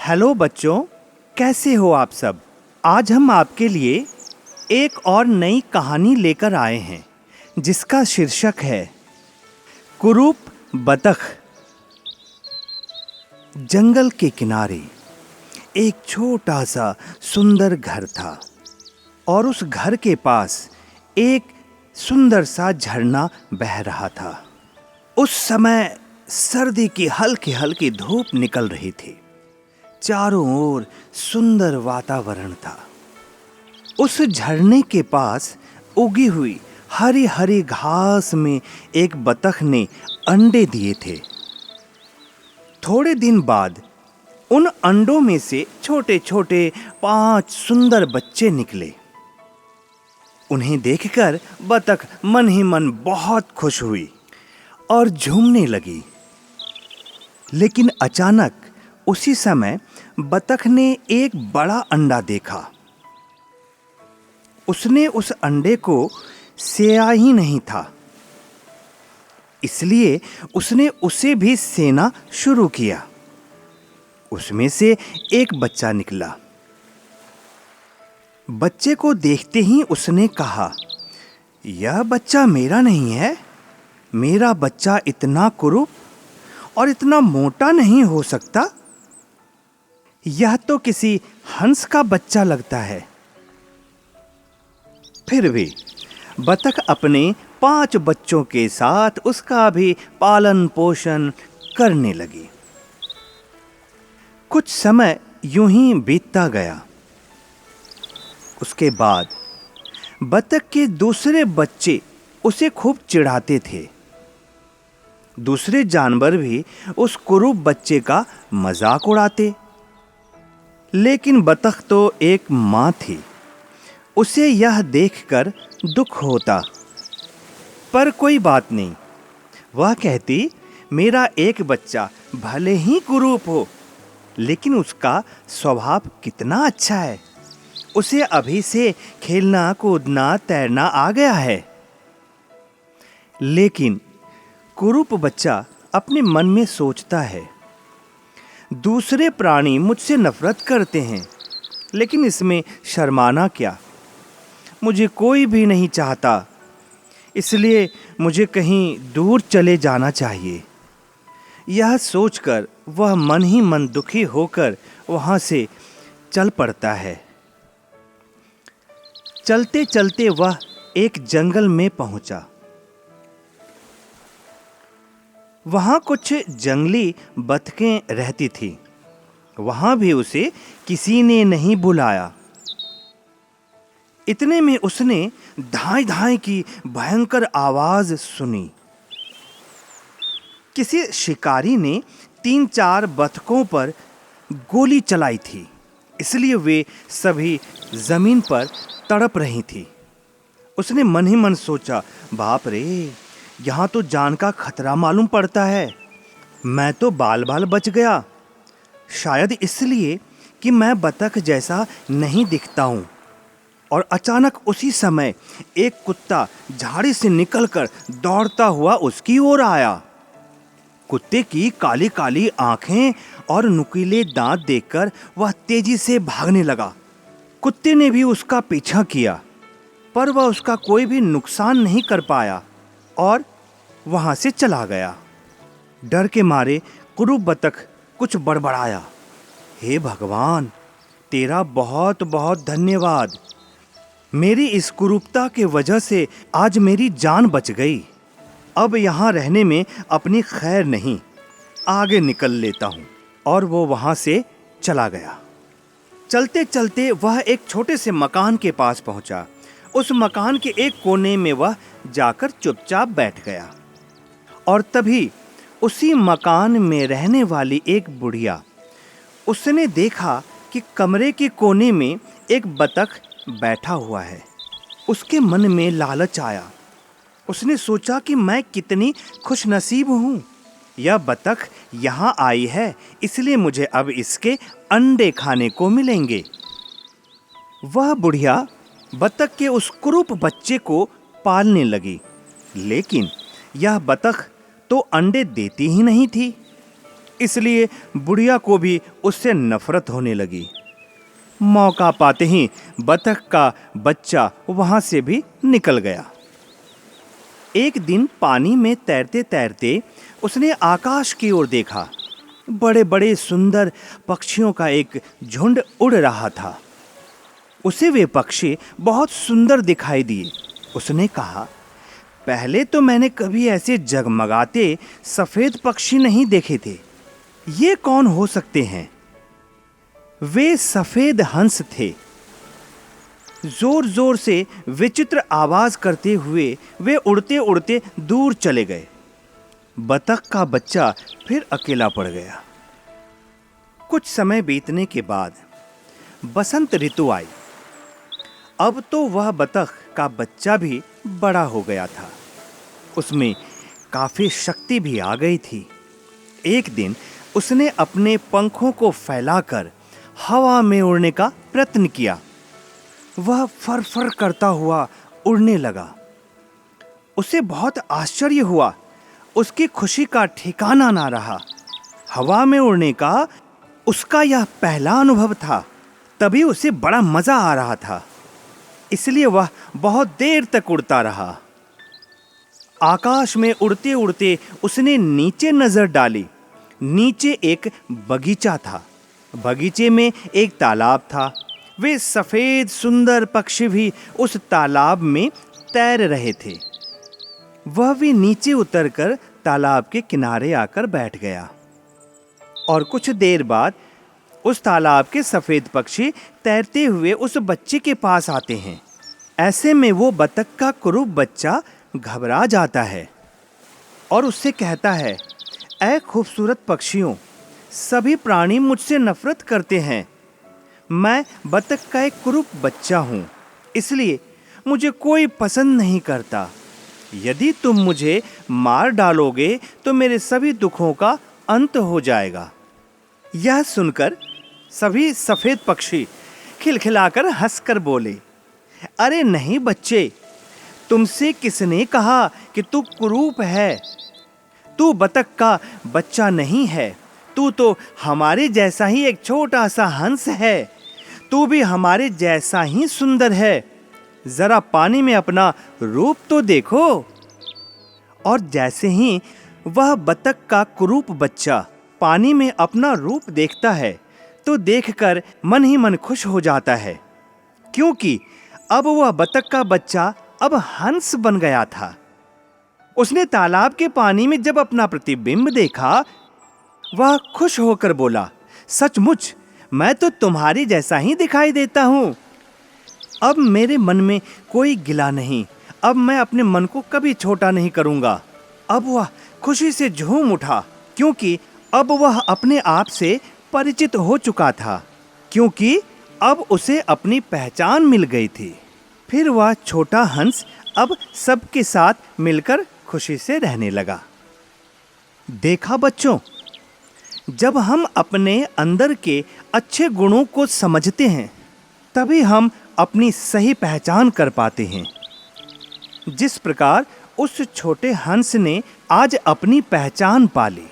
Hello बच्चों, कैसे हो आप सब। आज हम आपके लिए एक और नई कहानी लेकर आए हैं जिसका शीर्षक है कुरूप बतख। जंगल के किनारे एक छोटा सा सुंदर घर था और उस घर के पास एक सुंदर सा झरना बह रहा था। उस समय सर्दी की हल्की हल्की धूप निकल रही थी। चारों ओर सुंदर वातावरण था। उस झरने के पास उगी हुई हरी हरी घास में एक बतख ने अंडे दिए थे। थोड़े दिन बाद उन अंडों में से छोटे छोटे 5 सुंदर बच्चे निकले। उन्हें देखकर बतख मन ही मन बहुत खुश हुई और झूमने लगी। लेकिन अचानक उसी समय बतख ने एक बड़ा अंडा देखा। उसने उस अंडे को सेया ही नहीं था, इसलिए उसने उसे भी सेना शुरू किया। उसमें से एक बच्चा निकला। बच्चे को देखते ही उसने कहा, यह बच्चा मेरा नहीं है। मेरा बच्चा इतना कुरूप और इतना मोटा नहीं हो सकता। यह तो किसी हंस का बच्चा लगता है। फिर भी बतख अपने 5 बच्चों के साथ उसका भी पालन पोषण करने लगी। कुछ समय यूं ही बीतता गया। उसके बाद बतख के दूसरे बच्चे उसे खूब चिढ़ाते थे। दूसरे जानवर भी उस कुरूप बच्चे का मजाक उड़ाते। लेकिन बतख तो एक माँ थी। उसे यह देखकर दुख होता, पर कोई बात नहीं। वह कहती, मेरा एक बच्चा भले ही कुरूप हो, लेकिन उसका स्वभाव कितना अच्छा है। उसे अभी से खेलना कूदना तैरना आ गया है। लेकिन कुरूप बच्चा अपने मन में सोचता है, दूसरे प्राणी मुझसे नफरत करते हैं, लेकिन इसमें शर्माना क्या। मुझे कोई भी नहीं चाहता, इसलिए मुझे कहीं दूर चले जाना चाहिए। यह सोचकर वह मन ही मन दुखी होकर वहां से चल पड़ता है। चलते चलते वह एक जंगल में पहुंचा। वहां कुछ जंगली बतखें रहती थीं। वहां भी उसे किसी ने नहीं बुलाया। इतने में उसने धाई धाई की भयंकर आवाज सुनी। किसी शिकारी ने 3-4 बतखों पर गोली चलाई थी, इसलिए वे सभी जमीन पर तड़प रही थी। उसने मन ही मन सोचा, बाप रे, यहाँ तो जान का खतरा मालूम पड़ता है। मैं तो बाल बाल बच गया, शायद इसलिए कि मैं बतख जैसा नहीं दिखता हूँ। और अचानक उसी समय एक कुत्ता झाड़ी से निकलकर दौड़ता हुआ उसकी ओर आया। कुत्ते की काली काली आंखें और नुकीले दांत देखकर वह तेजी से भागने लगा। कुत्ते ने भी उसका पीछा किया, पर वह उसका कोई भी नुकसान नहीं कर पाया और वहां से चला गया। डर के मारे कुरूप बतख कुछ बड़बड़ाया, हे भगवान, तेरा बहुत बहुत धन्यवाद। मेरी इस कुरूपता के वजह से आज मेरी जान बच गई। अब यहाँ रहने में अपनी खैर नहीं, आगे निकल लेता हूँ। और वो वहाँ से चला गया। चलते चलते वह एक छोटे से मकान के पास पहुँचा। उस मकान के एक कोने में वह जाकर चुपचाप बैठ गया। और तभी उसी मकान में रहने वाली एक बुढ़िया, उसने देखा कि कमरे के कोने में एक बतख बैठा हुआ है। उसके मन में लालच आया। उसने सोचा कि मैं कितनी खुशनसीब हूँ। यह बतख यहाँ आई है, इसलिए मुझे अब इसके अंडे खाने को मिलेंगे। वह बुढ़िया बतख के उस कुरूप बच्चे को पालने लगी। लेकिन यह बतख तो अंडे देती ही नहीं थी, इसलिए बुढ़िया को भी उससे नफरत होने लगी। मौका पाते ही बतख का बच्चा वहां से भी निकल गया। एक दिन पानी में तैरते तैरते उसने आकाश की ओर देखा। बड़े बड़े सुंदर पक्षियों का एक झुंड उड़ रहा था। उसे वे पक्षी बहुत सुंदर दिखाई दिए। उसने कहा, पहले तो मैंने कभी ऐसे जगमगाते सफेद पक्षी नहीं देखे थे। ये कौन हो सकते हैं? वे सफेद हंस थे। जोर जोर से विचित्र आवाज करते हुए वे उड़ते उड़ते दूर चले गए। बतख का बच्चा फिर अकेला पड़ गया। कुछ समय बीतने के बाद बसंत ऋतु आई। अब तो वह बतख का बच्चा भी बड़ा हो गया था। उसमें काफी शक्ति भी आ गई थी। एक दिन उसने अपने पंखों को फैलाकर हवा में उड़ने का प्रयत्न किया। वह फर-फर करता हुआ उड़ने लगा। उसे बहुत आश्चर्य हुआ। उसकी खुशी का ठिकाना ना रहा। हवा में उड़ने का उसका यह पहला अनुभव था। तभी उसे बड़ा मजा आ रहा था। इसलिए वह बहुत देर तक उड़ता रहा। आकाश में उड़ते उड़ते उसने नीचे नजर डाली। नीचे एक बगीचा था। बगीचे में एक तालाब था। वे सफेद सुंदर पक्षी भी उस तालाब में तैर रहे थे। वह भी नीचे उतरकर तालाब के किनारे आकर बैठ गया। और कुछ देर बाद उस तालाब के सफेद पक्षी तैरते हुए उस बच्चे के पास आते हैं। ऐसे में वो बतख का कुरूप बच्चा घबरा जाता है और उससे कहता है, ऐ खूबसूरत पक्षियों, सभी प्राणी मुझसे नफरत करते हैं। मैं बतख का एक कुरूप बच्चा हूँ, इसलिए मुझे कोई पसंद नहीं करता। यदि तुम मुझे मार डालोगे तो मेरे सभी दुखों का अंत हो जाएगा। यह सुनकर सभी सफेद पक्षी खिलखिलाकर हंसकर बोले, अरे नहीं बच्चे, तुमसे किसने कहा कि तू कुरूप है? तू बतख का बच्चा नहीं है। तू तो हमारे जैसा ही एक छोटा सा हंस है। तू भी हमारे जैसा ही सुंदर है। जरा पानी में अपना रूप तो देखो। और जैसे ही वह बतख का कुरूप बच्चा पानी में अपना रूप देखता है तो देखकर मन ही मन खुश हो जाता है, क्योंकि अब वह बतख का बच्चा अब हंस बन गया था। उसने तालाब के पानी में जब अपना प्रतिबिंब देखा, वह खुश होकर बोला, सचमुच मैं तो तुम्हारी जैसा ही दिखाई देता हूँ। अब मेरे मन में कोई गिला नहीं। अब मैं अपने मन को कभी छोटा नहीं करूँगा। अब वह खुशी से झूम उठा, क्योंकि अब वह अपने आप से परिचित हो चुका था, क्योंकि अब उसे अपनी पहचान मिल गई थी। फिर वह छोटा हंस अब सबके साथ मिलकर खुशी से रहने लगा। देखा बच्चों, जब हम अपने अंदर के अच्छे गुणों को समझते हैं, तभी हम अपनी सही पहचान कर पाते हैं। जिस प्रकार उस छोटे हंस ने आज अपनी पहचान पा ली।